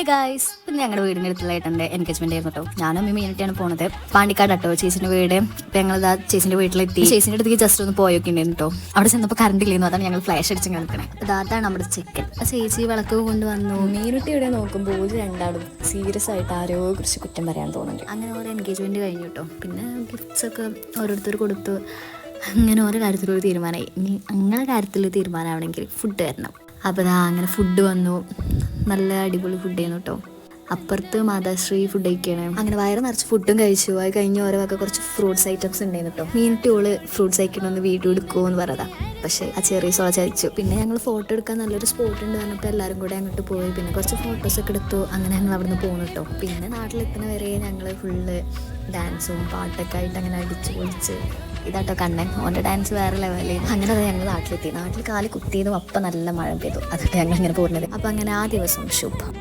Guys, പിന്നെ ഞങ്ങളുടെ വീടിൻ്റെ അടുത്തുള്ളതായിട്ടുണ്ട് എൻഗേജ്മെന്റ് ആയിരുന്നു കേട്ടോ. ഞാനും മീനായിട്ടാണ് പോണത്. പാണ്ടിക്കാട് കേട്ടോ ചേച്ചിന്റെ വീട്. ഇപ്പൊ ഞങ്ങളിതാ ചേച്ചിന്റെ വീട്ടിലെത്തി. ചേച്ചിന്റെ അടുത്തേക്ക് ജസ്റ്റ് ഒന്ന് പോയൊക്കെ ഉണ്ടായിരുന്നു കേട്ടോ. അവിടെ ചെന്നപ്പോൾ കറണ്ട് ഇല്ലായിരുന്നു. അതാണ് ഞങ്ങൾ ഫ്ലാഷ് അടിച്ച് കളിക്കണേ. അതാണ് നമ്മുടെ ചിക്കൻ. ചേച്ചി വിളക്ക് കൊണ്ടുവന്നു. മീനുട്ടി ഇവിടെ നോക്കുമ്പോൾ രണ്ടാളും സീരിയസ് ആയിട്ട് ആരോ കുറിച്ച് കുറ്റം പറയാൻ തോന്നുന്നുണ്ട്. അങ്ങനെ ഓരോ എൻഗേജ്മെന്റ് കഴിഞ്ഞു കേട്ടോ. പിന്നെ ഗിഫ്റ്റ്സ് ഒക്കെ ഓരോരുത്തർ കൊടുത്തു. അങ്ങനെ ഓരോ കാര്യത്തിലൊരു തീരുമാനമായി. ഇനി അങ്ങനെ കാര്യത്തിൽ തീരുമാനമാണെങ്കിൽ ഫുഡ് തരണം. അപ്പോൾ അങ്ങനെ ഫുഡ് വന്നു. നല്ല അടിപൊളി ഫുഡ് ചെയ്യുന്നു കേട്ടോ. അപ്പുറത്ത് മാതാശ്രീ ഫുഡ് കഴിക്കുകയാണ്. അങ്ങനെ വയറ് നിറച്ച് ഫുഡും കഴിച്ചു. അത് കഴിഞ്ഞ് ഓരോ വക കുറച്ച് ഫ്രൂട്ട്സ് ഐറ്റംസ് ഉണ്ടായിരുന്നു കേട്ടോ. മീനിട്ടോള് ഫ്രൂട്ട്സ് കഴിക്കണമെന്ന് വീഡിയോ എടുക്കുമോ എന്ന് പറയതാ. പക്ഷേ ആ ചെറിയ സോള ചതിച്ചു. പിന്നെ ഞങ്ങൾ ഫോട്ടോ എടുക്കാൻ നല്ലൊരു സ്പോട്ട് ഉണ്ട് പറഞ്ഞപ്പോൾ എല്ലാവരും കൂടെ അങ്ങോട്ട് പോയി. പിന്നെ കുറച്ച് ഫോട്ടോസൊക്കെ എടുത്തു. അങ്ങനെ ഞങ്ങൾ അവിടെ നിന്ന് പോകുന്നു കേട്ടോ. പിന്നെ നാട്ടിലെത്തുന്ന വരെ ഞങ്ങൾ ഫുള്ള് ഡാൻസും പാട്ടൊക്കെ ആയിട്ട് അങ്ങനെ അടിച്ച് പൊളിച്ച് ഇതാട്ടോ കണ്ണൻ. ഓൻ്റെ ഡാൻസ് വേറെ ലെവലിൽ. അങ്ങനെ അത് ഞങ്ങൾ നാട്ടിലെത്തി. നാട്ടിൽ കാല് കുത്തിയതും അപ്പം നല്ല മഴ പെയ്തു. അതൊക്കെ ഞങ്ങൾ ഇങ്ങനെ പോകുന്നത്. അപ്പം അങ്ങനെ ആ ദിവസം ശുഭം.